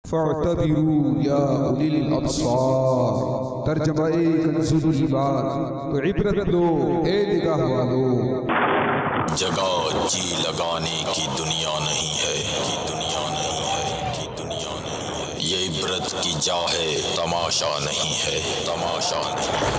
فاعتبروا یا اولی الابصار، ترجمہ کنز العباد، تو عبرت لو اے نگاہ والو۔ جگہ جی لگانے کی دنیا نہیں ہے، یہ عبرت کی جا ہے، تماشا نہیں ہے، تماشا نہیں ہے۔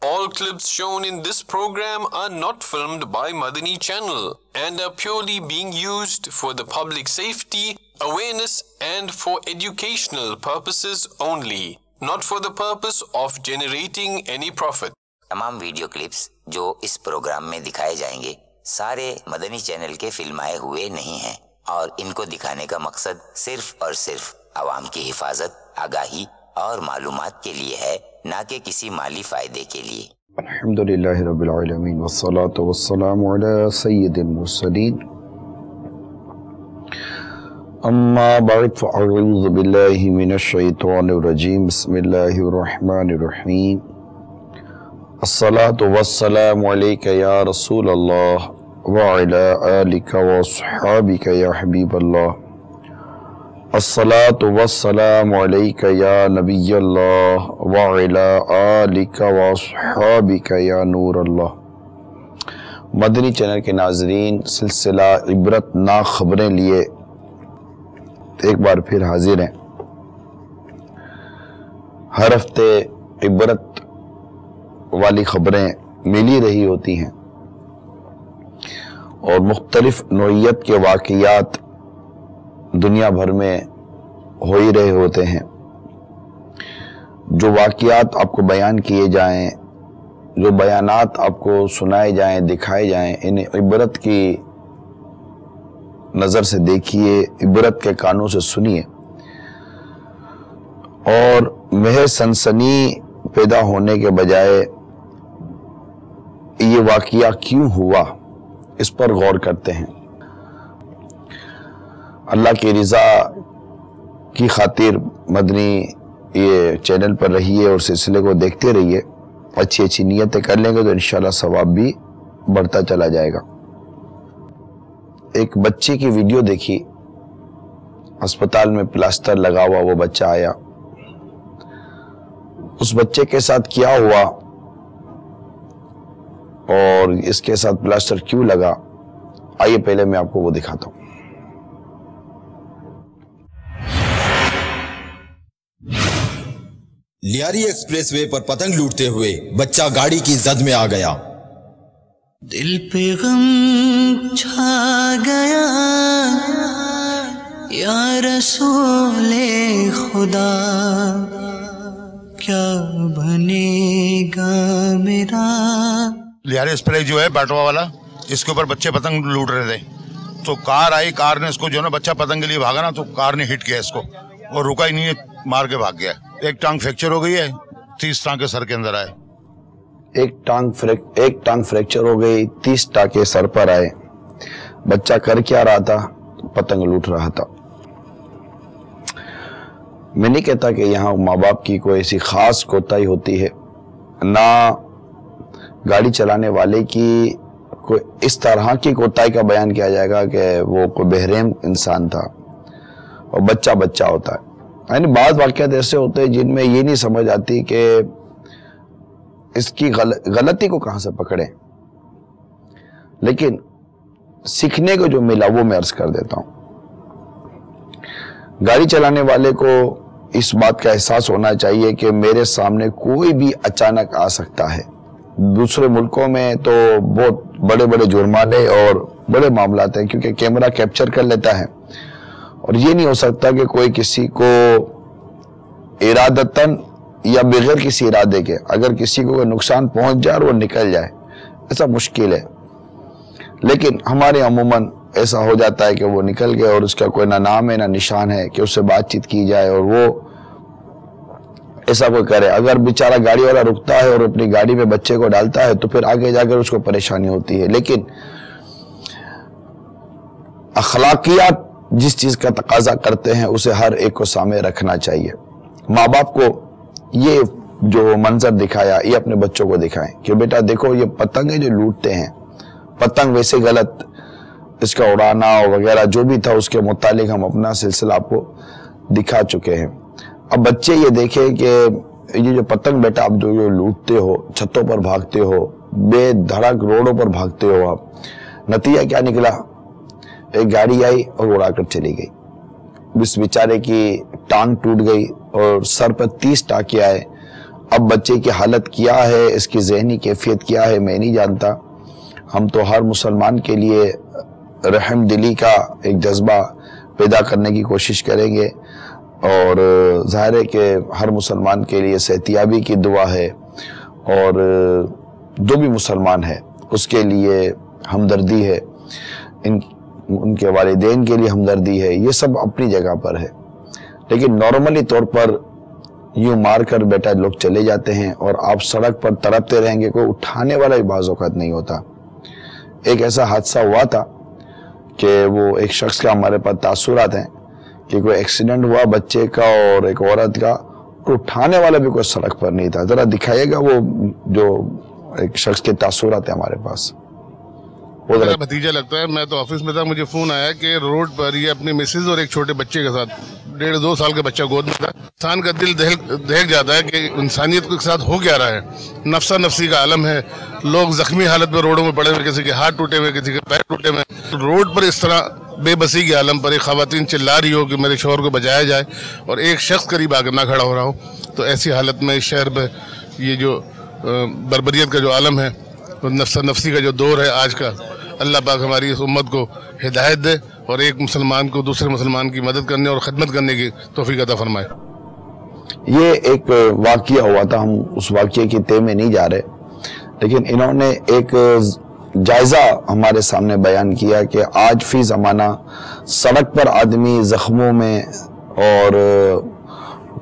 All clips shown in this program are not filmed by Madani Channel and are purely being used for the public safety, awareness and for educational purposes only, not for the purpose of generating any profit. تمام video clips جو اس programme میں دکھائے جائیں گے سارے مدنی channel کے فلمائے ہوئے نہیں ہیں اور ان کو دکھانے کا مقصد صرف اور صرف عوام کی حفاظت، آگاہی اور معلومات کے لیے ہے، نہ کہ کسی مالی فائدے کے لیے۔ الحمدللہ رب العالمین والصلاة والسلام علی سید المرسلین، اما بعد فاعوذ باللہ من الشیطان الرجیم، بسم اللہ الرحمن الرحیم۔ الصلاة والسلام علیک یا رسول اللہ وعلی آلک واصحابک یا حبیب اللہ۔ الصلاة والسلام علیک یا نبی اللہ وعلی آلک واصحابک یا نور اللہ۔ مدنی چینل کے ناظرین، سلسلہ عبرت ناک خبریں لیے ایک بار پھر حاضر ہیں۔ ہر ہفتے عبرت والی خبریں مل ہی رہی ہوتی ہیں اور مختلف نوعیت کے واقعات دنیا بھر میں ہو ہی رہے ہوتے ہیں۔ جو واقعات آپ کو بیان کیے جائیں، جو بیانات آپ کو سنائے جائیں، دکھائے جائیں، انہیں عبرت کی نظر سے دیکھیے، عبرت کے کانوں سے سنیے اور محض سنسنی پیدا ہونے کے بجائے یہ واقعہ کیوں ہوا اس پر غور کرتے ہیں۔ اللہ کی رضا کی خاطر مدنی یہ چینل پر رہیے اور سلسلے کو دیکھتے رہیے، اچھی اچھی نیتیں کر لیں گے تو انشاءاللہ ثواب بھی بڑھتا چلا جائے گا۔ ایک بچے کی ویڈیو دیکھی، ہسپتال میں پلاسٹر لگا ہوا وہ بچہ آیا، اس بچے کے ساتھ کیا ہوا اور اس کے ساتھ پلاسٹر کیوں لگا، آئیے پہلے میں آپ کو وہ دکھاتا ہوں۔ لیاری ایکسپریس وے پر پتنگ لوٹتے ہوئے بچہ گاڑی کی زد میں آ گیا۔ دل پہ غم چھا گیا یا رسول خدا، کیا بنے گا میرا۔ لیاری ایکسپریس جو ہے بیٹوا والا، اس کے اوپر بچے پتنگ لوٹ رہے تھے تو کار آئی، کار نے اس کو جو نا بچہ پتنگ کے لیے بھاگا نا تو کار نے ہٹ کیا اس کو اور رکا ہی نہیں ہے، مار کے بھاگ گیا۔ ایک ٹانگ فریکچر ہو گئی ہے، 30 ٹانکے سر کے اندر آئے۔ ایک ٹانگ فریکچر ہو گئی، 30 ٹانکے سر پر آئے۔ بچہ کر کیا رہا تھا؟ پتنگ لوٹ رہا تھا۔ میں نہیں کہتا کہ یہاں ماں باپ کی کوئی ایسی خاص کوتاہی ہوتی ہے، نہ گاڑی چلانے والے کی کوئی اس طرح کی کوتاہی کا بیان کیا جائے گا کہ وہ کوئی بہرحم انسان تھا اور بچہ بچہ ہوتا ہے۔ یعنی بعض واقعات ایسے ہوتے ہیں جن میں یہ نہیں سمجھ آتی کہ اس کی غلطی کو کہاں سے پکڑیں، لیکن سیکھنے کو جو ملا وہ میں عرض کر دیتا ہوں۔ گاڑی چلانے والے کو اس بات کا احساس ہونا چاہیے کہ میرے سامنے کوئی بھی اچانک آ سکتا ہے۔ دوسرے ملکوں میں تو بہت بڑے بڑے جرمانے اور بڑے معاملات ہیں کیونکہ کیمرہ کیپچر کر لیتا ہے، اور یہ نہیں ہو سکتا کہ کوئی کسی کو ارادتاً یا بغیر کسی ارادے کے اگر کسی کو نقصان پہنچ جائے اور وہ نکل جائے، ایسا مشکل ہے۔ لیکن ہمارے عموماً ایسا ہو جاتا ہے کہ وہ نکل گئے اور اس کا کوئی نہ نام ہے نہ نشان ہے کہ اس سے بات چیت کی جائے اور وہ ایسا کوئی کرے۔ اگر بیچارہ گاڑی والا رکتا ہے اور اپنی گاڑی میں بچے کو ڈالتا ہے تو پھر آگے جا کر اس کو پریشانی ہوتی ہے۔ لیکن اخلاقیات جس چیز کا تقاضا کرتے ہیں اسے ہر ایک کو سامنے رکھنا چاہیے۔ ماں باپ کو یہ جو منظر دکھایا یہ اپنے بچوں کو دکھائیں کہ بیٹا دیکھو یہ پتنگیں جو لوٹتے ہیں، پتنگ ویسے غلط اس کا اڑانا وغیرہ جو بھی تھا اس کے متعلق ہم اپنا سلسلہ آپ کو دکھا چکے ہیں. اب بچے یہ دیکھیں کہ یہ جو پتنگ بیٹا آپ جو لوٹتے ہو, چھتوں پر بھاگتے ہو, بے دھڑک روڈوں پر بھاگتے ہو, آپ نتیجہ کیا نکلا؟ ایک گاڑی آئی اور اڑا کر چلی گئی. اس بیچارے کی ٹانگ ٹوٹ گئی اور سر پر 30 ٹانکے آئے. اب بچے کی حالت کیا ہے, اس کی ذہنی کیفیت کیا ہے, میں نہیں جانتا. ہم تو ہر مسلمان کے لیے رحم دلی کا ایک جذبہ پیدا کرنے کی کوشش کریں گے, اور ظاہر ہے کہ ہر مسلمان کے لیے صحتیابی کی دعا ہے, اور جو بھی مسلمان ہے اس کے لیے ہمدردی ہے, ان کے والدین کے لیے ہمدردی ہے, یہ سب اپنی جگہ پر ہے. لیکن نارملی طور پر یوں مار کر بیٹا لوگ چلے جاتے ہیں اور آپ سڑک پر تڑپتے رہیں گے, کوئی اٹھانے والا بھی بعض اوقات نہیں ہوتا. ایک ایسا حادثہ ہوا تھا کہ وہ ایک شخص کا ہمارے پاس تاثرات ہیں کہ کوئی ایکسیڈنٹ ہوا بچے کا اور ایک عورت کا, اور اٹھانے والا بھی کوئی سڑک پر نہیں تھا. ذرا دکھائیے گا وہ جو ایک شخص کے تاثرات ہیں ہمارے پاس. میرا بھتیجا لگتا ہے, میں تو آفس میں تھا, مجھے فون آیا کہ روڈ پر یہ اپنی مسز اور ایک چھوٹے بچے کے ساتھ 1.5-2 سال کا بچہ گود میں تھا. انسان کا دل دہک جاتا ہے کہ انسانیت کے ساتھ ہو کیا رہا ہے. نفسا نفسی کا عالم ہے, لوگ زخمی حالت میں روڈوں میں پڑے ہوئے, کسی کے ہاتھ ٹوٹے ہوئے, کسی کے پیر ٹوٹے ہوئے. روڈ پر اس طرح بے بسی کے عالم پر ایک خواتین چلا رہی ہو کہ میرے شوہر کو بچایا جائے, اور ایک شخص قریب آ کے نہ کھڑا ہو رہا ہو, تو ایسی حالت میں اس شہر میں یہ جو بربریت کا جو عالم ہے, نفسا نفسی کا جو دور ہے آج کا, اللہ پاک ہماری اس امت کو ہدایت دے اور ایک مسلمان کو دوسرے مسلمان کی مدد کرنے اور خدمت کرنے کی توفیق عطا فرمائے. یہ ایک واقعہ ہوا تھا, ہم اس واقعے کی تہ میں نہیں جا رہے, لیکن انہوں نے ایک جائزہ ہمارے سامنے بیان کیا کہ آج فی زمانہ سڑک پر آدمی زخموں میں اور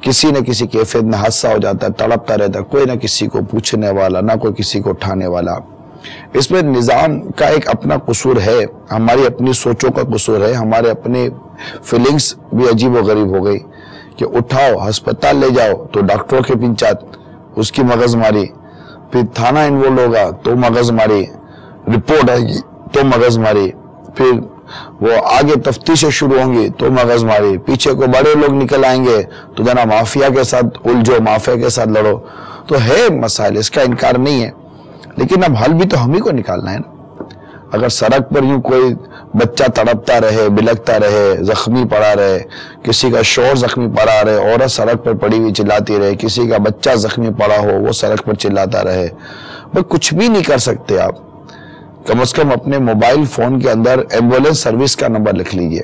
کسی نہ کسی کیفیت میں حادثہ ہو جاتا ہے, تڑپتا رہتا ہے, کوئی نہ کسی کو پوچھنے والا, نہ کوئی کسی کو اٹھانے والا. اس میں نظام کا ایک اپنا قصور ہے, ہماری اپنی سوچوں کا قصور ہے, ہمارے اپنے فیلنگز بھی عجیب و غریب ہو گئی کہ اٹھاؤ ہسپتال لے جاؤ تو ڈاکٹروں کے پنچات, اس کی مغز ماری, پھر تھانہ انوالو ہوگا تو مغز ماری, رپورٹ آئے گی تو مغز ماری, پھر وہ آگے تفتیشیں شروع ہوں گی تو مغز ماری, پیچھے کو بڑے لوگ نکل آئیں گے تو جناب مافیا کے ساتھ الجھو, مافیا کے ساتھ لڑو. تو ہے مسائل, اس کا انکار نہیں ہے, لیکن اب حل بھی تو ہم ہی کو نکالنا ہے نا. اگر سڑک پر یوں کوئی بچہ تڑپتا رہے, بلکتا رہے, زخمی پڑا رہے, کسی کا شوہر زخمی پڑا رہے, عورت سڑک پر پڑی ہوئی چلاتی رہے, کسی کا بچہ زخمی پڑا ہو وہ سڑک پر چلاتا رہے, بس کچھ بھی نہیں کر سکتے آپ. کم از کم اپنے موبائل فون کے اندر ایمبولینس سروس کا نمبر لکھ لیجئے,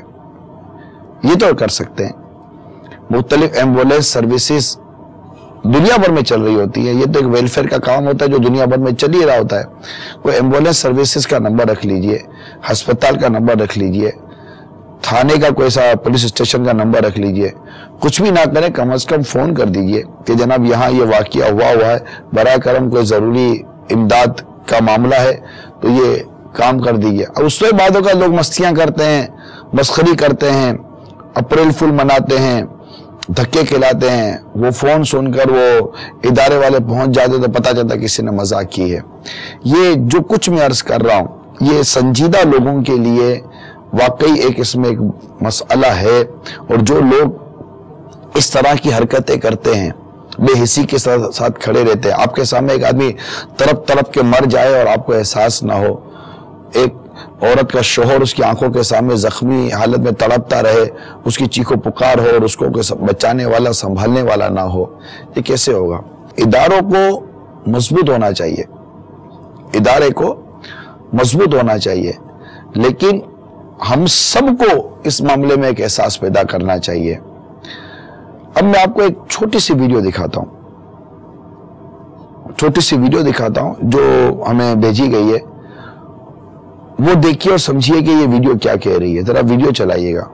یہ تو کر سکتے ہیں. مختلف ایمبولینس سروسز دنیا بھر میں چل رہی ہوتی ہے, یہ تو ایک ویلفیئر کا کام ہوتا ہے جو دنیا بھر میں چل ہی رہا ہوتا ہے. کوئی ایمبولینس سروسز کا نمبر رکھ لیجئے, ہسپتال کا نمبر رکھ لیجئے, تھانے کا کوئی سا پولیس اسٹیشن کا نمبر رکھ لیجئے. کچھ بھی نہ کریں, کم از کم فون کر دیجئے کہ جناب یہاں یہ واقعہ ہوا ہے, براہ کرم کوئی ضروری امداد کا معاملہ ہے تو یہ کام کر دیجئے. اب اس سے بعدوں کا لوگ مستیاں کرتے ہیں, مسخری کرتے ہیں, اپریل فل مناتے ہیں, دھکے کھلاتے ہیں, وہ فون سن کر وہ ادارے والے پہنچ جاتے تو پتہ چلتا کسی نے مذاق کی ہے. یہ جو کچھ میں عرض کر رہا ہوں یہ سنجیدہ لوگوں کے لیے واقعی ایک اس میں ایک مسئلہ ہے, اور جو لوگ اس طرح کی حرکتیں کرتے ہیں, بے حسی کے ساتھ کھڑے رہتے ہیں, آپ کے سامنے ایک آدمی تڑپ کے مر جائے اور آپ کو احساس نہ ہو, ایک عورت کا شوہر اس کی آنکھوں کے سامنے زخمی حالت میں تڑپتا رہے, اس کی چیخو پکار ہو اور اس کو بچانے والا سنبھالنے والا نہ ہو, یہ کیسے ہوگا؟ اداروں کو مضبوط ہونا چاہیے, ادارے کو مضبوط ہونا چاہیے, لیکن ہم سب کو اس معاملے میں ایک احساس پیدا کرنا چاہیے. اب میں آپ کو ایک چھوٹی سی ویڈیو دکھاتا ہوں جو ہمیں بھیجی گئی ہے, وہ دیکھیے اور سمجھیے کہ یہ ویڈیو کیا کہہ رہی ہے. ذرا ویڈیو چلائیے گا.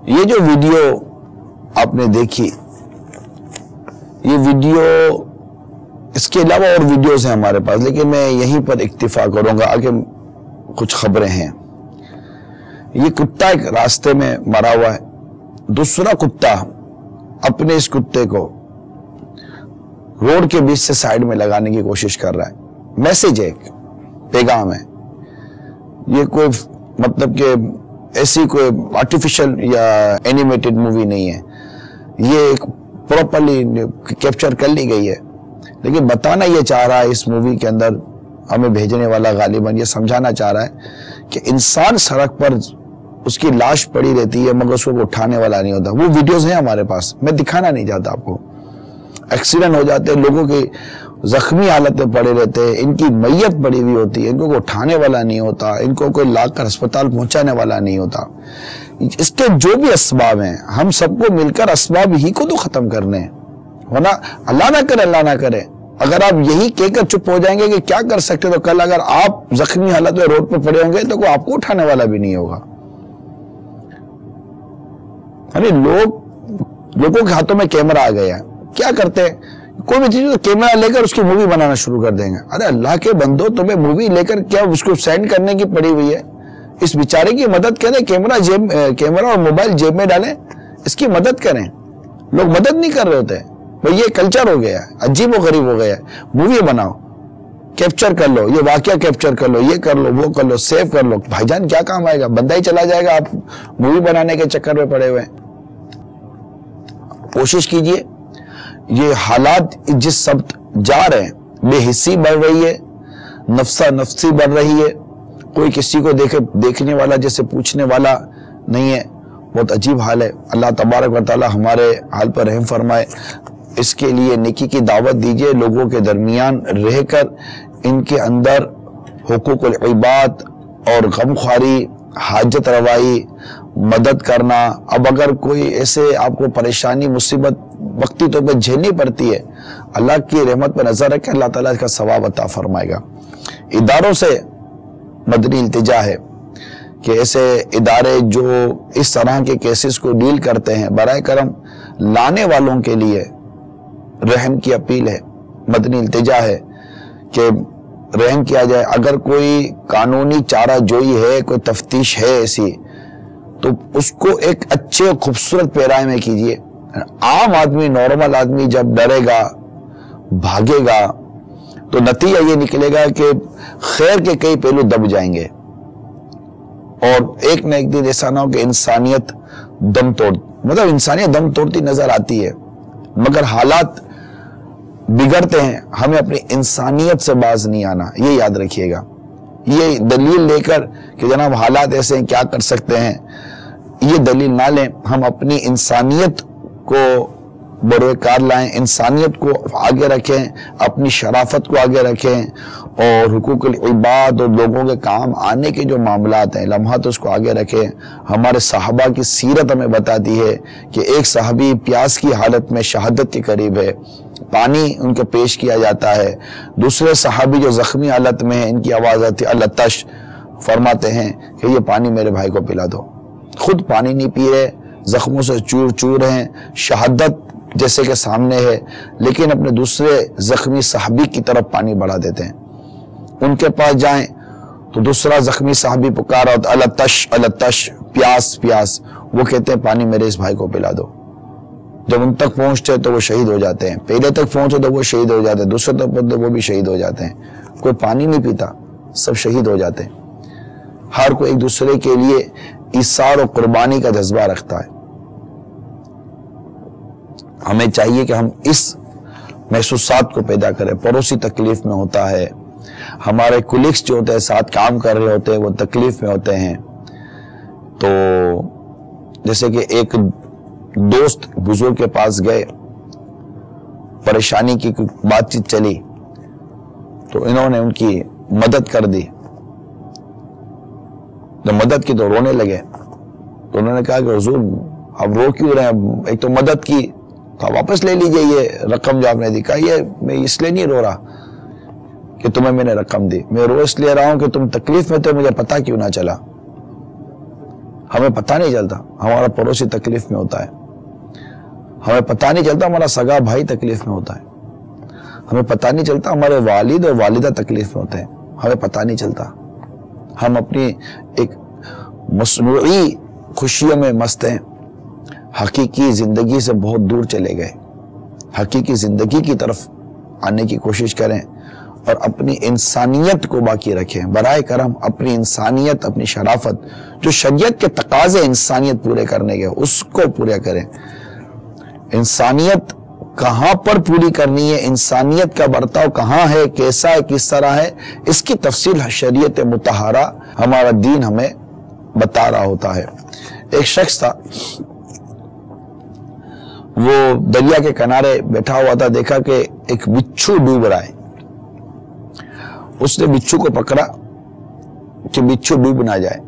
یہ جو ویڈیو آپ نے دیکھی، یہ ویڈیو، اس کے علاوہ اور ویڈیوز ہیں ہمارے پاس، لیکن میں یہیں پر اکتفا کروں گا، آگے کچھ خبریں ہیں۔ یہ کتا ایک راستے میں مرا ہوا ہے، دوسرا کتا اپنے اس کتے کو روڈ کے بیچ سے سائیڈ میں لگانے کی کوشش کر رہا ہے۔ میسج ہے، ایک پیغام ہے، یہ کوئی مطلب کہ ایسی کوئی آرٹیفیشل یا اینیمیٹڈ مووی نہیں ہے، یہ ایک پراپرلی کیپچر کر لی گئی ہے، لیکن بتانا یہ چاہ رہا ہے اس مووی کے اندر، ہمیں بھیجنے والا غالباً یہ سمجھانا چاہ رہا ہے کہ انسان سڑک پر اس کی لاش پڑی رہتی ہے مگر اس کو اٹھانے والا نہیں ہوتا۔ وہ ویڈیوز ہیں ہمارے پاس، میں دکھانا نہیں چاہتا آپ کو۔ ایکسیڈنٹ ہو جاتے ہیں، لوگوں کی زخمی حالت میں پڑے رہتے ہیں، ان کی میت پڑی ہوئی ہوتی ہے، ان کو اٹھانے والا نہیں ہوتا، ان کو کوئی لا کر ہسپتال پہنچانے والا نہیں ہوتا۔ اس کے جو بھی اسباب ہیں، ہم سب کو مل کر اسباب ہی کو تو ختم کرنے ہیں، ورنہ اللہ نہ کرے، اللہ نہ کرے، اگر آپ یہی کہہ کر چپ ہو جائیں گے کہ کیا کر سکتے، تو کل اگر آپ زخمی حالت میں روڈ پہ پڑے ہوں گے تو کوئی آپ کو اٹھانے والا بھی نہیں ہوگا۔ یعنی لوگوں کے ہاتھوں میں کیمرہ آ گیا ہے، کیا کرتے ہیں، کوئی بھی چیز کیمرہ لے کر اس کی مووی بنانا شروع کر دیں گے۔ ارے اللہ کے بندو، تمہیں مووی لے کر کیا اس کو سینڈ کرنے کی پڑی ہوئی ہے؟ اس بیچارے کی مدد کریں، کیمرہ اور موبائل جیب میں ڈالیں، اس کی مدد کریں۔ لوگ مدد نہیں کر رہے ہوتے، بھئی یہ کلچر ہو گیا ہے، عجیب و غریب ہو گیا ہے۔ مووی بناؤ، کیپچر کر لو، یہ واقعہ کیپچر کر لو، یہ کر لو، وہ کر لو، سیو کر لو۔ بھائی جان کیا کام آئے گا؟ بندہ ہی چلا جائے گا، آپ مووی بنانے کے چکر میں پڑے ہوئے ہیں۔ کوشش کیجئے، یہ حالات جس سمت جا رہے ہیں، بے حسی بڑھ رہی ہے، نفسا نفسی بڑھ رہی ہے، کوئی کسی کو دیکھنے والا جیسے پوچھنے والا نہیں ہے، بہت عجیب حال ہے۔ اللہ تبارک و تعالی ہمارے حال پر رحم فرمائے۔ اس کے لیے نیکی کی دعوت دیجئے، لوگوں کے درمیان رہ کر ان کے اندر حقوق العباد اور غمخواری، حاجت روائی، مدد کرنا۔ اب اگر کوئی ایسے آپ کو پریشانی، مصیبت وقتی طور پہ جھیلنی پڑتی ہے، اللہ کی رحمت پر نظر رکھے، اللہ تعالیٰ اس کا ثواب عطا فرمائے گا۔ اداروں سے مدنی التجا ہے کہ ایسے ادارے جو اس طرح کے کیسز کو ڈیل کرتے ہیں، برائے کرم لانے والوں کے لیے رحم کی اپیل ہے، مدنی التجا ہے کہ رحم کیا جائے۔ اگر کوئی قانونی چارہ جوئی ہے، کوئی تفتیش ہے ایسی، تو اس کو ایک اچھے خوبصورت پیرائے میں کیجئے۔ عام آدمی، نارمل آدمی جب ڈرے گا، بھاگے گا، تو نتیجہ یہ نکلے گا کہ خیر کے کئی پہلو دب جائیں گے، اور ایک نہ ایک دن ایسا نہ ہو کہ انسانیت انسانیت دم توڑتی نظر آتی ہے، مگر حالات بگڑتے ہیں۔ ہمیں اپنی انسانیت سے باز نہیں آنا، یہ یاد رکھیے گا۔ یہ دلیل لے کر کہ جناب حالات ایسے ہیں، کیا کر سکتے ہیں، یہ دلیل نہ لیں، ہم اپنی انسانیت کو بروئے کار لائیں، انسانیت کو آگے رکھیں، اپنی شرافت کو آگے رکھیں، اور حقوق العباد اور لوگوں کے کام آنے کے جو معاملات ہیں، لمحات، اس کو آگے رکھیں۔ ہمارے صحابہ کی سیرت ہمیں بتاتی ہے کہ ایک صحابی پیاس کی حالت میں شہادت کے قریب ہے، پانی ان کو پیش کیا جاتا ہے۔ دوسرے صحابی جو زخمی حالت میں ہیں، ان کی آواز آتی ہے التش، فرماتے ہیں کہ یہ پانی میرے بھائی کو پلا دو۔ خود پانی نہیں پی رہے، زخموں سے چور چور ہیں، شہادت جیسے کہ سامنے ہے، لیکن اپنے دوسرے زخمی صحابی کی طرف پانی بڑھا دیتے ہیں۔ ان کے پاس جائیں تو دوسرا زخمی صحابی پکارا ہوتا التش التش، پیاس پیاس، وہ کہتے ہیں پانی میرے اس بھائی کو پلا دو۔ جب ان تک پہنچتے تو وہ شہید ہو جاتے ہیں، پہلے تک پہنچے تو وہ شہید ہو جاتے ہیں، دوسرے تک پہنچے تو وہ بھی شہید ہو جاتے ہیں۔ کوئی پانی نہیں پیتا، سب شہید ہو جاتے ہیں۔ ہر کوئی ایک دوسرے کے لیے ایثار و قربانی کا جذبہ رکھتا ہے۔ ہمیں چاہیے کہ ہم اس محسوسات کو پیدا کریں۔ پڑوسی تکلیف میں ہوتا ہے، ہمارے کولیگز جو ہوتے ہیں، ساتھ کام کر رہے ہوتے ہیں، وہ تکلیف میں ہوتے ہیں، تو جیسے کہ ایک دوست بزرگ کے پاس گئے، پریشانی کی بات چیت چلی تو انہوں نے ان کی مدد کر دی۔ جب مدد کی تو رونے لگے، تو انہوں نے کہا کہ حضور آپ رو کیوں رہے ہیں؟ ایک تو مدد کی تو واپس لے لیجئے، یہ رقم جو آپ نے دکھائی ہے، میں اس لیے نہیں رو رہا کہ تمہیں میں نے رقم دی، میں رو اس لیے رہا ہوں کہ تم تکلیف میں تھے، مجھے پتا کیوں نہ چلا۔ ہمیں پتہ نہیں چلتا ہمارا پڑوسی تکلیف میں ہوتا ہے، ہمیں پتہ نہیں چلتا ہمارا سگا بھائی تکلیف میں ہوتا ہے، ہمیں پتہ نہیں چلتا ہمارے والد اور والدہ تکلیف میں ہوتے ہیں، ہمیں پتہ نہیں چلتا. ہم اپنی ایک مصنوعی خوشیوں میں مست ہیں، حقیقی زندگی سے بہت دور چلے گئے. حقیقی زندگی کی طرف آنے کی کوشش کریں اور اپنی انسانیت کو باقی رکھیں. برائے کرم اپنی انسانیت، اپنی شرافت، جو شریعت کے تقاضے انسانیت پورے کرنے کے اس کو پورے کریں. انسانیت کہاں پر پوری کرنی ہے، انسانیت کا برتاؤ کہاں ہے، کیسا ہے، کس طرح ہے، اس کی تفصیل شریعت مطہرہ ہمارا دین ہمیں بتا رہا ہوتا ہے. ایک شخص تھا، وہ دریا کے کنارے بیٹھا ہوا تھا، دیکھا کہ ایک بچھو ڈوب رہا ہے. اس نے بچھو کو پکڑا کہ بچھو ڈوب نہ جائے.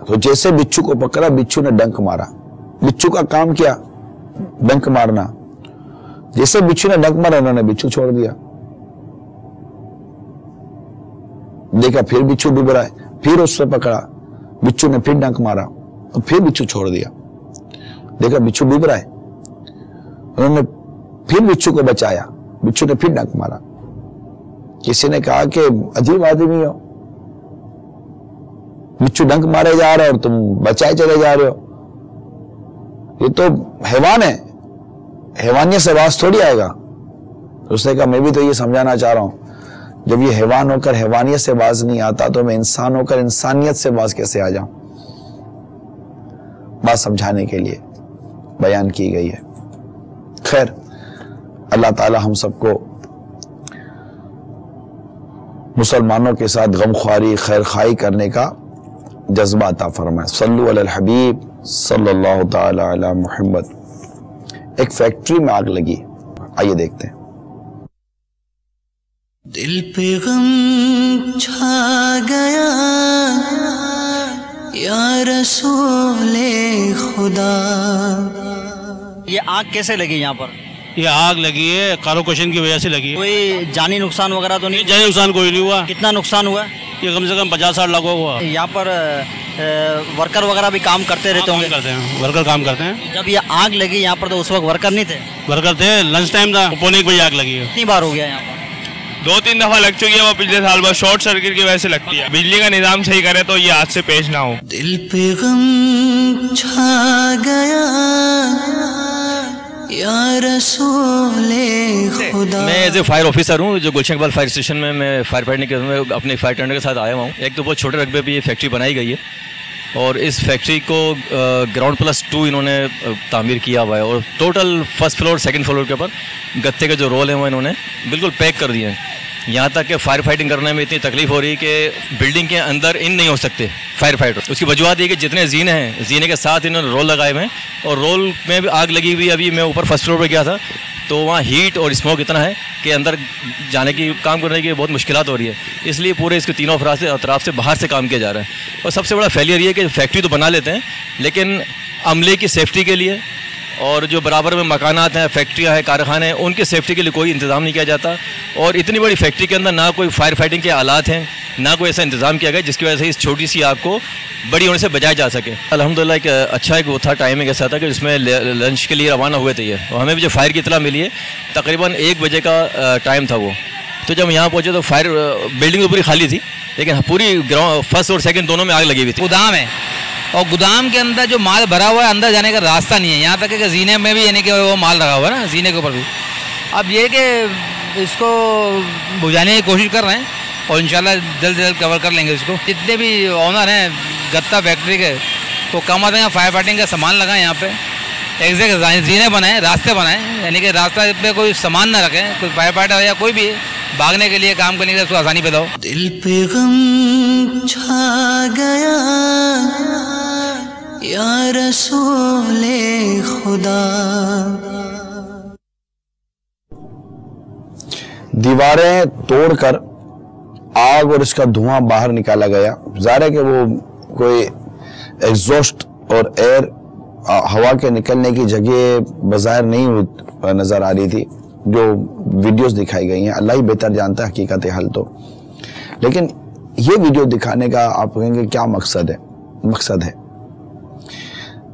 تو جیسے بچھو کو پکڑا، بچھو نے ڈنک مارا. بچھو کا کام کیا؟ ڈنک مارنا. جیسے بچھو نے ڈنک مارا، انہوں نے بچھو چھوڑ دیا. دیکھا پھر بچھو ڈوب رہا ہے، پھر اس سے پکڑا، بچھو نے پھر ڈنک مارا اور پھر بچھو چھوڑ دیا. دیکھا بچھو ڈوب رہا ہے، انہوں نے پھر بچھو کو بچایا، بچھو نے پھر ڈنک مارا. کسی نے کہا کہ عجیب آدمی ہو، بچھو ڈنک مارے جا رہے اور تم بچائے چلے جا رہے ہو، یہ تو حیوان ہے، حیوانیت سے باز تھوڑی آئے گا. اس نے کہا میں بھی تو یہ سمجھانا چاہ رہا ہوں، جب یہ حیوان ہو کر حیوانیت سے باز نہیں آتا تو میں انسان ہو کر انسانیت سے باز کیسے آ جاؤں. بات سمجھانے کے لیے بیان کی گئی ہے. خیر، اللہ تعالی ہم سب کو مسلمانوں کے ساتھ غم خواری، خیر خواہی کرنے کا جذبہ عطا فرمائے. صلو علی الحبیب صلی اللہ تعالی علی محمد. ایک فیکٹری میں آگ لگی، آئیے دیکھتے ہیں. دل پہ غم چھا گیا یا رسول خدا. یہ آگ کیسے لگی یہاں پر؟ یہ آگ لگی ہے کاروکشن کی وجہ سے لگی ہے. کوئی جانی نقصان وغیرہ تو نہیں؟ جانی نقصان کوئی نہیں ہوا. کتنا نقصان ہوا؟ یہ کم سے کم 50-60 لاکھ ہوا. یہاں پر ورکر وغیرہ بھی کام کرتے رہتے ہوں گے؟ کرتے ہیں، ورکر کام کرتے ہیں. جب یہ آگ لگی یہاں پر تو اس وقت ورکر نہیں تھے؟ ورکر تھے، لنچ ٹائم تھا، 1:45 بجے آگ لگی ہے. کتنی بار ہو گیا یہاں پر؟ 2-3 دفعہ لگ چکی ہے. وہ پچھلے سال بس شارٹ سرکٹ کی وجہ سے لگتی ہے. بجلی کا نظام صحیح کرے تو یہ آج سے پیش نہ ہو. دل پہ غم چھا گیا یا رسول خدا. میں ایز اے فائر آفیسر ہوں جو گلشن اقبال فائر اسٹیشن میں فائر فائٹنگ کے اپنے فائر ٹینڈر کے ساتھ آیا ہوا ہوں. ایک تو بہت چھوٹے رقبے پہ یہ فیکٹری بنائی گئی ہے اور اس فیکٹری کو گراؤنڈ +2 انہوں نے تعمیر کیا ہوا ہے اور total first floor second floor کے اوپر گتے کے جو رول ہیں وہ انہوں نے بالکل پیک کر دیے ہیں. یہاں تک کہ فائر فائٹنگ کرنے میں اتنی تکلیف ہو رہی ہے کہ بلڈنگ کے اندر ان نہیں ہو سکتے فائر فائٹر. اس کی وجوہات یہ کہ جتنے زینے ہیں، زینے کے ساتھ انہوں نے رول لگائے ہوئے ہیں اور رول میں بھی آگ لگی ہوئی. ابھی میں اوپر فرسٹ فلور پہ گیا تھا تو وہاں ہیٹ اور اسموک اتنا ہے کہ اندر جانے کی، کام کرنے کی بہت مشکلات ہو رہی ہے. اس لیے پورے اس کے تینوں اطراف سے باہر سے کام کیا جا رہا ہے. اور سب سے بڑا فیلئر یہ ہے کہ فیکٹری تو بنا لیتے ہیں لیکن عملے کی سیفٹی کے لیے اور جو برابر میں مکانات ہیں، فیکٹریاں ہیں، کارخانے ہیں، ان کی سیفٹی کے لیے کوئی انتظام نہیں کیا جاتا. اور اتنی بڑی فیکٹری کے اندر نہ کوئی فائر فائٹنگ کے آلات ہیں، نہ کوئی ایسا انتظام کیا گیا جس کی وجہ سے اس چھوٹی سی آگ کو بڑی ہونے سے بچایا جا سکے. الحمدللہ ایک اچھا ایک وہ تھا، ٹائمنگ ایسا تھا کہ جس میں لنچ کے لیے روانہ ہوئے تھے یہ. اور ہمیں بھی جو فائر کی اطلاع ملی ہے تقریباً 1 بجے کا ٹائم تھا وہ. تو جب یہاں پہنچے تو فائر بلڈنگ تو پوری خالی تھی لیکن پوری گراؤنڈ فرسٹ اور سیکنڈ دونوں میں آگ لگی ہوئی تھی. گودام ہے اور گودام کے اندر جو مال بھرا ہوا ہے اندر جانے کا راستہ نہیں ہے. یہاں تک کہ زینے میں بھی یعنی کہ وہ مال رکھا ہوا ہے نا، زینے کے اوپر بھی. اب یہ کہ اس کو بجھانے کی کوشش کر رہے ہیں اور انشاءاللہ جلد سے جلد کور کر لیں گے اس کو. جتنے بھی آنر ہیں گتا فیکٹری کے تو کم آتے ہیں فائر فائٹنگ کا سامان لگائیں یہاں پہ، ایگزیکٹ زینے بنائیں، راستے بنائیں، یعنی کہ راستہ پہ کوئی سامان نہ رکھیں. کوئی فائر فائٹر یا کوئی بھی بھاگنے کے لیے، کام کرنے کے لیے اس کو آسانی پیدا ہو. دل پہ غم چھا گیا یا رسول خدا. دیواریں توڑ کر آگ اور اس کا دھواں باہر نکالا گیا. ظاہر ہے کہ وہ کوئی ایگزاسٹ اور ایئر ہوا کے نکلنے کی جگہ بظاہر نہیں نظر آ رہی تھی جو ویڈیوز دکھائی گئی ہیں. اللہ ہی بہتر جانتا ہے حقیقت حل تو. لیکن یہ ویڈیو دکھانے کا آپ کہیں گے کیا مقصد ہے؟ مقصد ہے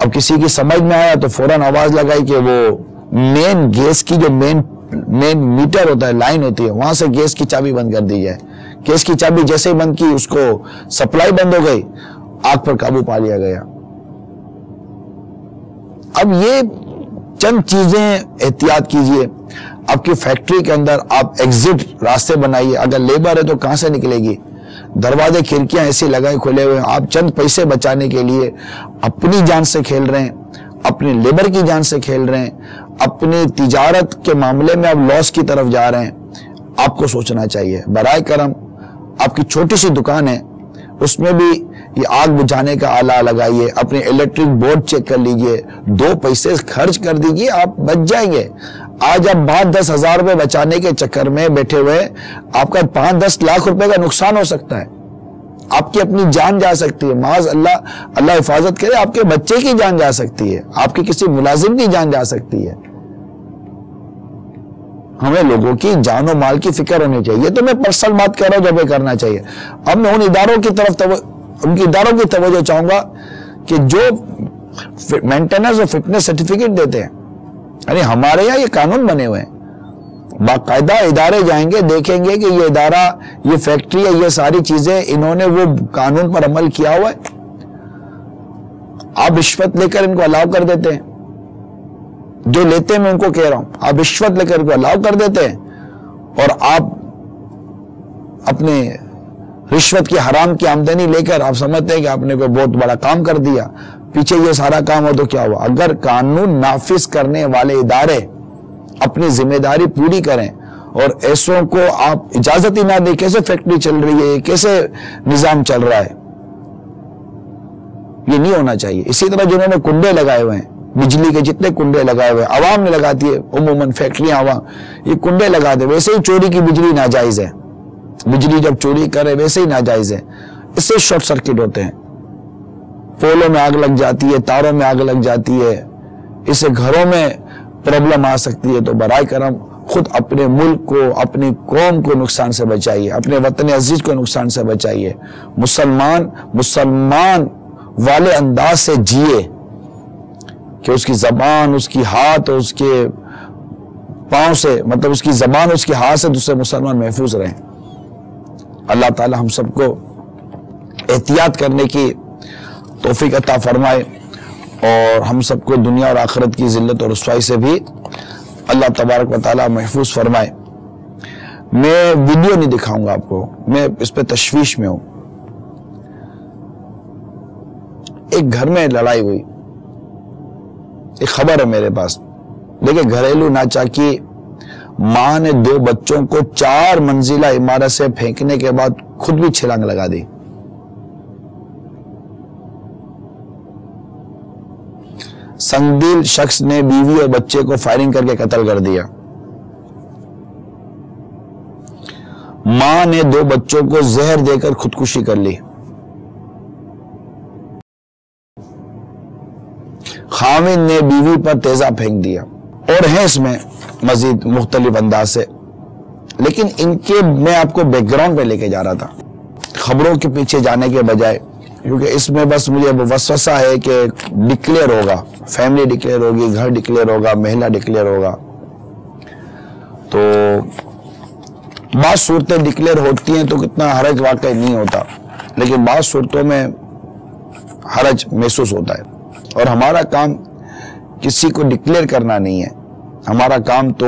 اب کسی کی سمجھ میں آیا تو فوراً آواز لگائی کہ وہ مین گیس کی جو مین میٹر ہوتا ہے، لائن ہوتی ہے، وہاں سے گیس کی چابی بند کر دی جائے. گیس کی چابی جیسے ہی بند کی اس کو سپلائی بند ہو گئی، آگ پر قابو پا لیا گیا. اب یہ چند چیزیں احتیاط کیجئے. آپ کی فیکٹری کے اندر آپ ایگزٹ راستے بنائیے. اگر لیبر ہے تو کہاں سے نکلے گی؟ دروازے کھڑکیاں ایسے لگائے کھلے ہوئے. آپ چند پیسے بچانے کے لیے اپنی جان سے کھیل رہے ہیں، اپنے لیبر کی جان سے کھیل رہے ہیں، اپنی تجارت کے معاملے میں آپ لاس کی طرف جا رہے ہیں. آپ کو سوچنا چاہیے. برائے کرم آپ کی چھوٹی سی دکان ہے، اس میں بھی یہ آگ بجھانے کا آلہ لگائیے. اپنے الیکٹرک بورڈ چیک کر لیجئے. 2 پیسے خرچ کر دیجئے، آپ بچ جائیں گے. آج آپ 5-10 ہزار روپے بچانے کے چکر میں بیٹھے ہوئے آپ کا 5-10 لاکھ روپے کا نقصان ہو سکتا ہے. آپ کی اپنی جان جا سکتی ہے. معاذ اللہ حفاظت کرے، آپ کے بچے کی جان جا سکتی ہے، آپ کے کسی ملازم کی جان جا سکتی ہے. ہمیں لوگوں کی جان و مال کی فکر ہونی چاہیے. یہ تو میں پرسنل بات کر رہا ہوں جو ہمیں کرنا چاہیے. اب میں ان اداروں کی طرف ان کی اداروں کی توجہ چاہوں گا کہ جو مینٹیننس اور فٹنس سرٹیفکیٹ دیتے ہیں. یعنی ہمارے یہاں یہ قانون بنے ہوئے ہیں، باقاعدہ ادارے جائیں گے، دیکھیں گے کہ یہ ادارہ، یہ فیکٹری ہے، یہ ساری چیزیں انہوں نے وہ قانون پر عمل کیا ہوا ہے. آپ رشوت لے کر ان کو الاؤ کر دیتے ہیں. جو لیتے ہیں میں ان کو کہہ رہا ہوں، آپ رشوت لے کر ان کو الاؤ کر دیتے ہیں اور آپ اپنے رشوت کی حرام کی آمدنی لے کر آپ سمجھتے ہیں کہ آپ نے کوئی بہت بڑا کام کر دیا. پیچھے یہ سارا کام ہو تو کیا ہوا؟ اگر قانون نافذ کرنے والے ادارے اپنی ذمہ داری پوری کریں اور ایسوں کو آپ اجازت ہی نہ دیں، کیسے فیکٹری چل رہی ہے، کیسے نظام چل رہا ہے؟ یہ نہیں ہونا چاہیے. اسی طرح جنہوں نے کنڈے لگائے ہوئے ہیں، بجلی کے جتنے کنڈے لگائے ہوئے، عوام نے لگاتی ہے عموماً فیکٹریاں، عوام یہ کنڈے لگا دے. ویسے ہی چوری کی بجلی ناجائز ہے. بجلی جب چوری کرے ویسے ہی ناجائز ہے. اس سے شارٹ سرکٹ ہوتے ہیں، پولوں میں آگ لگ جاتی ہے، تاروں میں آگ لگ جاتی ہے، اس سے گھروں میں پرابلم آ سکتی ہے. تو برائے کرم خود اپنے ملک کو، اپنی قوم کو نقصان سے بچائیے، اپنے وطن عزیز کو نقصان سے بچائیے. مسلمان والے انداز سے جیے کہ اس کی زبان، اس کی ہاتھ اور اس کے پاؤں سے، مطلب اس کی زبان، اس کے ہاتھ سے دوسرے مسلمان محفوظ رہیں. اللہ تعالی ہم سب کو احتیاط کرنے کی توفیق عطا فرمائے اور ہم سب کو دنیا اور آخرت کی ذلت اور رسوائی سے بھی اللہ تبارک و تعالی محفوظ فرمائے. میں ویڈیو نہیں دکھاؤں گا آپ کو، میں اس پہ تشویش میں ہوں. ایک گھر میں لڑائی ہوئی، ایک خبر ہے میرے پاس. دیکھیں، گھریلو ناچاکی، ماں نے 2 بچوں کو 4 منزلہ عمارت سے پھینکنے کے بعد خود بھی چھلانگ لگا دی. سنگدل شخص نے بیوی اور بچے کو فائرنگ کر کے قتل کر دیا. ماں نے 2 بچوں کو زہر دے کر خودکشی کر لی. خاوند نے بیوی پر تیزاب پھینک دیا. اور ہیں اس میں مزید مختلف انداز سے، لیکن ان کے میں آپ کو بیک گراؤنڈ پہ لے کے جا رہا تھا، خبروں کے پیچھے جانے کے بجائے، کیونکہ اس میں بس مجھے وسوسہ ہے کہ ڈکلیئر ہوگا، فیملی ڈکلیئر ہوگی، گھر ڈکلیئر ہوگا، محلہ ڈکلیئر ہوگا. تو بعض صورتیں ڈکلیئر ہوتی ہیں تو کتنا حرج واقع نہیں ہوتا، لیکن بعض صورتوں میں حرج محسوس ہوتا ہے. اور ہمارا کام کسی کو ڈکلیئر کرنا نہیں ہے، ہمارا کام تو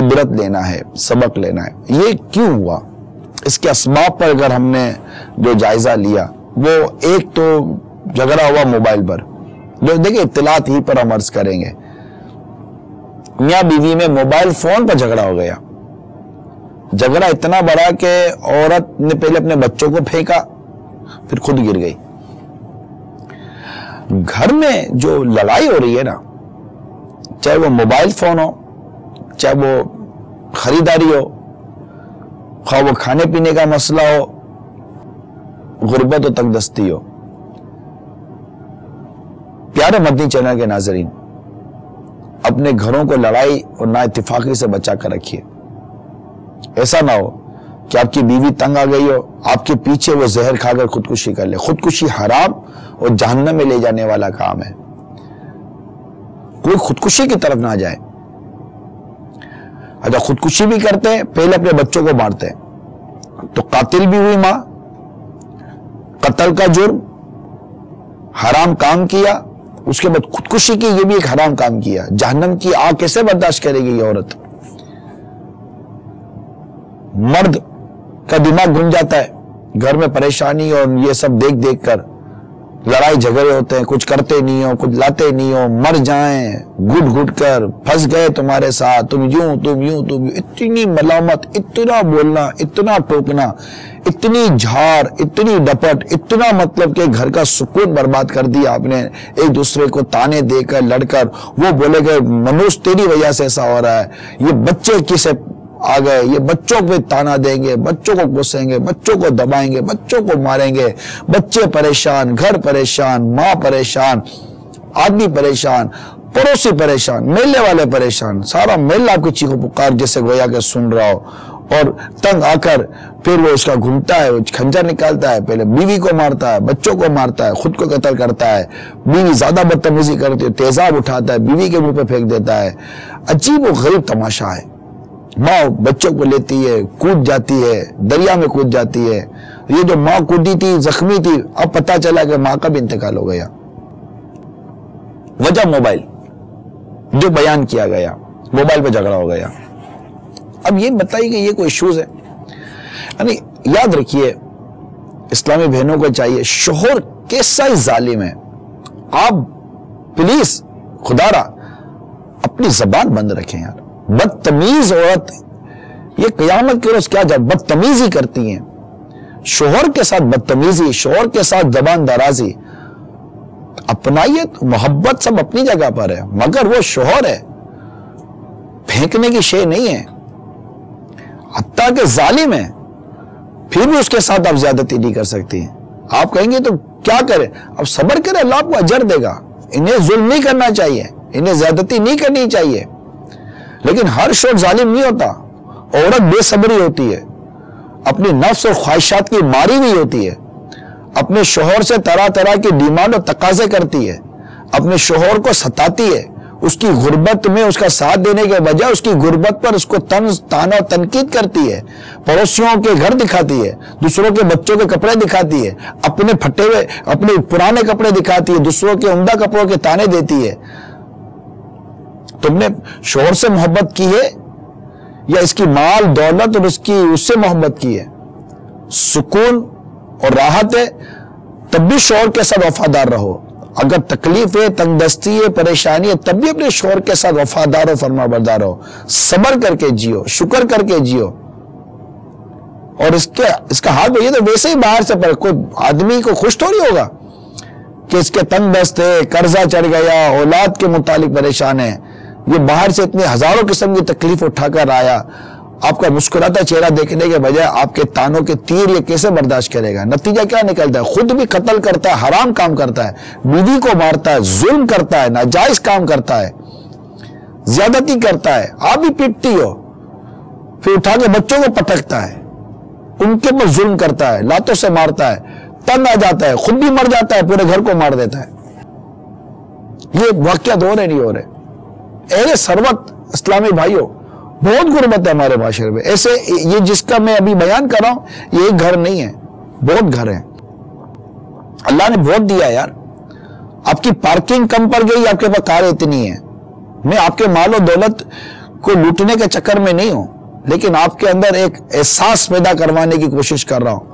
عبرت لینا ہے، سبق لینا ہے. یہ کیوں ہوا؟ اس کے اسباب پر اگر ہم نے جو جائزہ لیا، وہ ایک تو جھگڑا ہوا موبائل پر، جو دیکھیں اطلاعات ہی پر ہم عرض کریں گے. میاں بیوی میں موبائل فون پر جھگڑا ہو گیا. جھگڑا اتنا بڑا کہ عورت نے پہلے اپنے بچوں کو پھینکا، پھر خود گر گئی. گھر میں جو لڑائی ہو رہی ہے نا، چاہے وہ موبائل فون ہو، چاہے وہ خریداری ہو، خواہ وہ کھانے پینے کا مسئلہ ہو، غربت و تنگ دستی ہو. پیارے مدنی چینل کے ناظرین، اپنے گھروں کو لڑائی اور نا اتفاقی سے بچا کر رکھیے. ایسا نہ ہو کہ آپ کی بیوی تنگ آ گئی ہو، آپ کے پیچھے وہ زہر کھا کر خودکشی کر لے. خودکشی حرام اور جہنم میں لے جانے والا کام ہے. کوئی خودکشی کی طرف نہ جائے. اگر خودکشی بھی کرتے ہیں پہلے اپنے بچوں کو مارتے ہیں تو قاتل بھی ہوئی ماں, قتل کا جرم, حرام کام کیا, اس کے بعد خودکشی کی, یہ بھی ایک حرام کام کیا. جہنم کی آگ کیسے برداشت کرے گی یہ عورت؟ مرد کا دماغ گھوم جاتا ہے, گھر میں پریشانی اور یہ سب دیکھ دیکھ کر لڑائی جھگڑے ہوتے ہیں, کچھ کرتے نہیں ہو, کچھ لاتے نہیں ہو, مر جائیں گھٹ گھٹ کر, پھنس گئے تمہارے ساتھ, تم یوں تم یوں تم یوں, اتنی ملامت, اتنا بولنا, اتنا ٹوکنا, اتنی جھاڑ, اتنی ڈپٹ, اتنا مطلب کہ گھر کا سکون برباد کر دیا آپ نے ایک دوسرے کو تانے دے کر لڑ کر. وہ بولے گا منوج تیری وجہ سے ایسا ہو رہا ہے, یہ بچے کسے آ گئے, یہ بچوں پہ تانا دیں گے, بچوں کو غصیں گے, بچوں کو دبائیں گے, بچوں کو ماریں گے, بچے پریشان, گھر پریشان, ماں پریشان, آدمی پریشان, پڑوسی پریشان, میلے والے پریشان, سارا میلہ آپ کی چیخو پکار جیسے گویا کہ سن رہا ہو. اور تنگ آ کر پھر وہ اس کا گھومتا ہے, وہ کھنجر نکالتا ہے, پہلے بیوی کو مارتا ہے, بچوں کو مارتا ہے, خود کو قتل کرتا ہے, بیوی زیادہ بدتمیزی کرتی ہے, تیزاب اٹھاتا ہے, بیوی کے منہ پہ پھینک دیتا ہے. عجیب و غریب تماشا ہے. ماں بچوں کو لیتی ہے, کود جاتی ہے, دریا میں کود جاتی ہے. یہ جو ماں کودی تھی, زخمی تھی, اب پتا چلا کہ ماں کا بھی انتقال ہو گیا. وجہ موبائل, جو بیان کیا گیا, موبائل پہ جھگڑا ہو گیا. اب یہ بتائیے کہ یہ کوئی ایشوز ہے؟ یعنی یاد رکھیے, اسلامی بہنوں کو چاہیے, شوہر کیسا ہی ظالم ہے, آپ پلیز خدا را اپنی زبان بند رکھیں یار. بدتمیز عورت, یہ قیامت کے روز کیا جب بدتمیزی کرتی ہیں, شوہر کے ساتھ بدتمیزی, شوہر کے ساتھ زبان درازی. اپنائیت محبت سب اپنی جگہ پر ہے, مگر وہ شوہر ہے, پھینکنے کی شے نہیں ہے. حتیٰ کہ ظالم ہے, پھر بھی اس کے ساتھ آپ زیادتی نہیں کر سکتی ہیں. آپ کہیں گے تو کیا کریں؟ اب صبر کریں, اللہ آپ کو اجر دے گا. انہیں ظلم نہیں کرنا چاہیے, انہیں زیادتی نہیں کرنی چاہیے. لیکن ہر شخص ظالم نہیں ہوتا. عورت بے صبری ہوتی ہے, اپنی نفس اور خواہشات کی ماری ہوئی ہوتی ہے, اپنے شوہر سے طرح طرح کی ڈیمانڈ اور تقاضے کرتی ہے, اپنے شوہر کو ستاتی ہے. اس کی غربت میں اس کا ساتھ دینے کے بجائے اس کی غربت پر اس کو طنز تانا اور تنقید کرتی ہے. پڑوسیوں کے گھر دکھاتی ہے, دوسروں کے بچوں کے کپڑے دکھاتی ہے, اپنے پھٹے ہوئے اپنے پرانے کپڑے دکھاتی ہے, دوسروں کے عمدہ کپڑوں کے تانے دیتی ہے. تم نے شوہر سے محبت کی ہے یا اس کی مال دولت اور اس سے محبت کی ہے؟ سکون اور راحت ہے تب بھی شوہر کے ساتھ وفادار رہو. اگر تکلیف ہے, تنگ دستی ہے, پریشانی ہے, تب بھی اپنے شوہر کے ساتھ وفادار ہو, فرما بردار ہو. صبر کر کے جیو, شکر کر کے جیو. اور اس کا حال یہ تو ویسے ہی باہر سے پر کوئی آدمی کو خوش تھوڑی ہوگا کہ اس کے تنگ دست ہے, قرضہ چڑھ گیا, اولاد کے متعلق پریشان ہے. یہ باہر سے اتنے ہزاروں قسم کی تکلیف اٹھا کر آیا, آپ کا مسکراتا چہرہ دیکھنے کے بجائے آپ کے تانوں کے تیر یہ کیسے برداشت کرے گا؟ نتیجہ کیا نکلتا ہے؟ خود بھی قتل کرتا ہے, حرام کام کرتا ہے, بیوی کو مارتا ہے, ظلم کرتا ہے, ناجائز کام کرتا ہے, زیادتی کرتا ہے. آپ بھی پیٹتی ہو, پھر اٹھا کے بچوں کو پٹکتا ہے, ان کے پر ظلم کرتا ہے, لاتوں سے مارتا ہے, تنگ آ جاتا ہے, خود بھی مر جاتا ہے, پورے گھر کو مار دیتا ہے. یہ واقعات ہو رہے نہیں ہو رہے؟ اے سروت اسلامی بھائیوں, بہت غربت ہے ہمارے معاشرے میں. ایسے یہ جس کا میں ابھی بیان کر رہا ہوں, یہ ایک گھر نہیں ہے, بہت گھر ہیں. اللہ نے بہت دیا یار. آپ کی پارکنگ کم پڑ گئی, آپ کے پاس کار اتنی ہے. میں آپ کے مال و دولت کو لوٹنے کے چکر میں نہیں ہوں, لیکن آپ کے اندر ایک احساس پیدا کروانے کی کوشش کر رہا ہوں.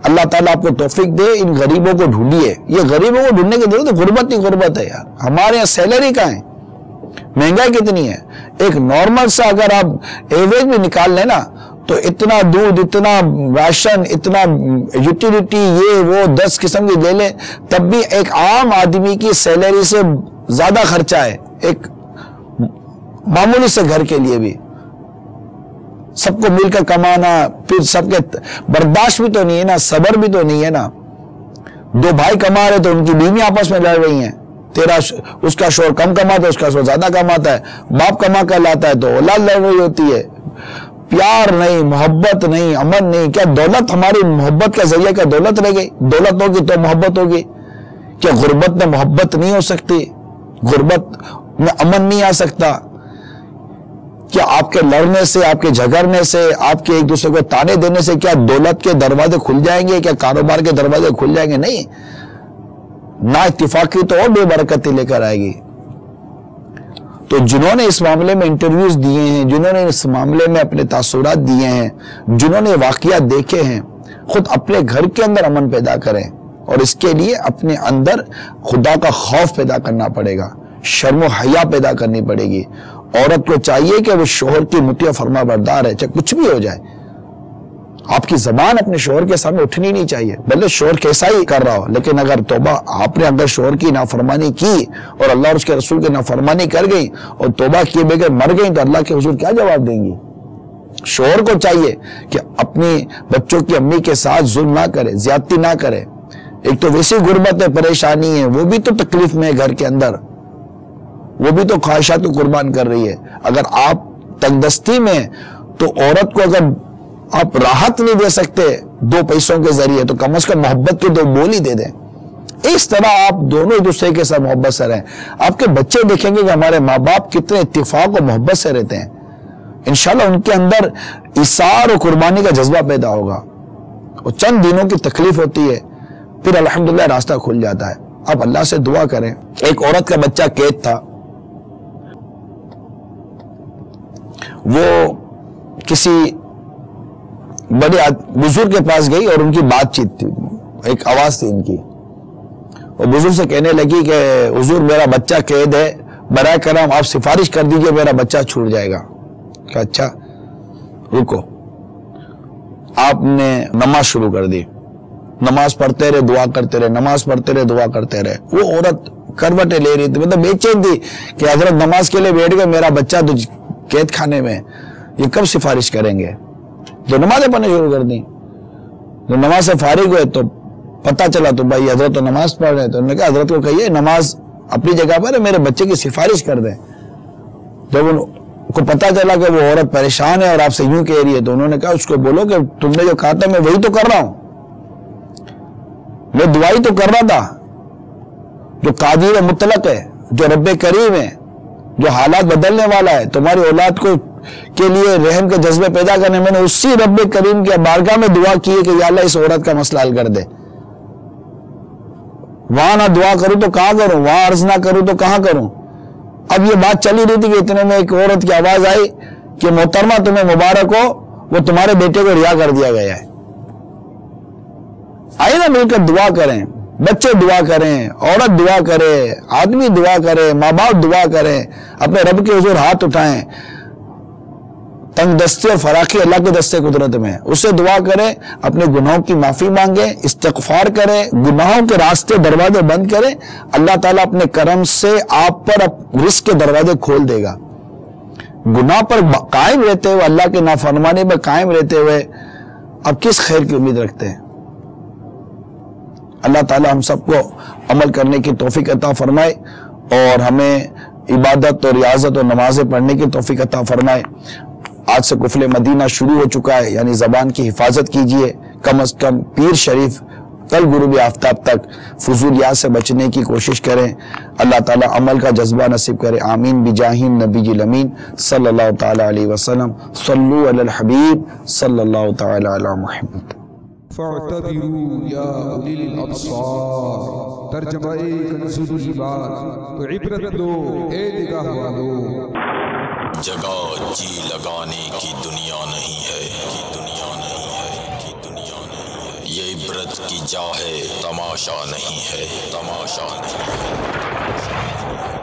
اللہ تعالیٰ آپ کو توفیق دے. ان غریبوں کو ڈھونڈیے. یہ غریبوں کو ڈھونڈنے کی ضرورت ہے, غربت ہی غربت ہے یار. ہمارے یہاں سیلری کہاں ہے, مہنگائی کتنی ہے. ایک نارمل سا اگر آپ ایوریج بھی نکال لیں نا, تو اتنا دودھ, اتنا راشن, اتنا یوٹیلیٹی, یہ وہ 10 قسم کی لے لیں, تب بھی ایک عام آدمی کی سیلری سے زیادہ خرچہ ہے ایک معمولی سے گھر کے لیے بھی. سب کو مل کر کمانا, پھر سب کے برداشت بھی تو نہیں ہے نا, صبر بھی تو نہیں ہے نا. 2 بھائی کما رہے تو ان کی بیوی آپس میں لڑ رہی ہیں. اس کا شوہر کم کماتا ہے, اس کا شوہر زیادہ کماتا ہے, باپ کما کر لاتا ہے تو اولاد لڑ رہی ہوتی ہے. پیار نہیں, محبت نہیں, امن نہیں. کیا دولت ہماری محبت کا ذریعہ, کیا دولت رہ گئی؟ دولت ہوگی تو محبت ہوگی. کیا غربت میں محبت نہیں ہو سکتی؟ غربت میں امن نہیں آ سکتا؟ کیا آپ کے لڑنے سے، آپ کے جھگڑنے سے، آپ کے ایک دوسرے کو تانے دینے سے کیا دولت کے دروازے کھل جائیں گے؟ کیا کاروبار کے دروازے کھل جائیں گے؟ نہیں، نا اتفاقی تو اور بے برکتی لے کر آئے گی۔ تو جنہوں نے اس معاملے میں انٹرویوز دیے ہیں، جنہوں نے اس معاملے میں اپنے تاثرات دیے ہیں، جنہوں نے واقعات دیکھے ہیں، خود اپنے گھر کے اندر امن پیدا کریں، اور اس کے لیے اپنے اندر خدا کا خوف پیدا کرنا پڑے گا، شرم و حیا پیدا کرنی پڑے گی۔ عورت کو چاہیے کہ وہ شوہر کی مطیع فرما بردار ہے، چاہے کچھ بھی ہو جائے۔ آپ کی زبان اپنے شوہر کے سامنے اٹھنی نہیں چاہیے، بھلے شوہر کیسا ہی کر رہا ہو، لیکن اگر توبہ آپ نے اگر شوہر کی نافرمانی کی اور اللہ اور اس کے رسول کی نافرمانی کر گئی اور توبہ کیے بغیر مر گئی تو اللہ کے حضور کیا جواب دیں گی؟ شوہر کو چاہیے کہ اپنی بچوں کی امی کے ساتھ ظلم نہ کرے، زیادتی نہ کرے۔ ایک تو ویسی غربت ہے، پریشانی ہے، وہ بھی تو تکلیف میں ہے گھر کے اندر، وہ بھی تو خواہشات کو قربان کر رہی ہے۔ اگر آپ تنگ دستی میں تو عورت کو اگر آپ راحت نہیں دے سکتے دو پیسوں کے ذریعے تو کم از کم محبت کے دو بول ہی دے دیں۔ اس طرح آپ دونوں ایک دوسرے کے ساتھ محبت سے رہیں۔ آپ کے بچے دیکھیں گے کہ ہمارے ماں باپ کتنے اتفاق و محبت سے رہتے ہیں، انشاءاللہ ان کے اندر ایثار و قربانی کا جذبہ پیدا ہوگا۔ اور چند دنوں کی تکلیف ہوتی ہے، پھر الحمدللہ راستہ کھل جاتا ہے۔ آپ اللہ سے دعا کریں۔ ایک عورت کا بچہ قید تھا، وہ کسی بڑے بزرگ کے پاس گئی اور ان کی بات چیت تھی، ایک آواز تھی ان کی، اور بزرگ سے کہنے لگی کہ حضور میرا بچہ قید ہے، برائے کرم آپ سفارش کر دیجئے میرا بچہ چھوٹ جائے گا۔ کہ اچھا رکو۔ آپ نے نماز شروع کر دی، نماز پڑھتے رہے دعا کرتے رہے، نماز پڑھتے رہے دعا کرتے رہے۔ وہ عورت کروٹیں لے رہی تھی، مطلب بے چین تھی کہ حضرت نماز کے لیے بیٹھ گئے، میرا بچہ تو قید خانے میں، یہ کب سفارش کریں گے؟ جو نمازیں پڑھنے شروع کر دی، جو نماز سے فارغ ہوئے تو پتہ چلا تو بھائی حضرت تو نماز پڑھ رہے، تو انہوں نے کہا حضرت کو کہیے نماز اپنی جگہ پر ہے، میرے بچے کی سفارش کر دیں۔ جب ان کو پتہ چلا کہ وہ عورت پریشان ہے اور آپ سے یوں کہہ رہی ہے تو انہوں نے کہا اس کو بولو کہ تم نے جو کہا تھا میں وہی تو کر رہا ہوں، میں دعائی تو کر رہا تھا۔ جو قادر مطلق ہے، جو رب کریم ہے، جو حالات بدلنے والا ہے، تمہاری اولاد کو کے لیے رحم کے جذبے پیدا کرنے، میں نے اسی رب کریم کی بارگاہ میں دعا کی ہے کہ یا اللہ اس عورت کا مسئلہ حل کر دے۔ وہاں نہ دعا کروں تو کہاں کروں، وہاں عرض نہ کروں تو کہاں کروں۔ اب یہ بات چلی رہی تھی کہ اتنے میں ایک عورت کی آواز آئی کہ محترمہ تمہیں مبارک ہو، وہ تمہارے بیٹے کو رہا کر دیا گیا ہے۔ آئے نا مل کر دعا کریں، بچے دعا کریں، عورت دعا کرے، آدمی دعا کرے، ماں باپ دعا کریں، اپنے رب کے حضور ہاتھ اٹھائیں۔ تنگ دستی اور فراخی اللہ کے دستے قدرت میں، اسے دعا کریں، اپنے گناہوں کی معافی مانگیں، استغفار کریں، گناہوں کے راستے دروازے بند کریں، اللہ تعالیٰ اپنے کرم سے آپ پر رزق کے دروازے کھول دے گا۔ گناہ پر قائم رہتے ہوئے، اللہ کے نافرمانی پر قائم رہتے ہوئے اب کس خیر کی امید رکھتے ہیں؟ اللہ تعالیٰ ہم سب کو عمل کرنے کی توفیق عطا فرمائے اور ہمیں عبادت اور ریاضت اور نمازیں پڑھنے کی توفیق عطا فرمائے۔ آج سے قفل مدینہ شروع ہو چکا ہے، یعنی زبان کی حفاظت کیجئے، کم از کم پیر شریف کل غروب آفتاب تک فضولیات سے بچنے کی کوشش کریں۔ اللہ تعالیٰ عمل کا جذبہ نصیب کرے، آمین بجاہ النبی الامین صلی اللہ تعالی علیہ وسلم۔ صلو علی الحبیب صلی اللہ تعالی علی محمد۔ فاعتبروا یا اولی الابصار، ترجمہ کنز العباد، تو عبرت لو اے نگاہ والو۔ جگہ جی لگانے کی دنیا نہیں ہے، یہ عبرت کی جا ہے، تماشا نہیں ہے، تماشا نہیں ہے۔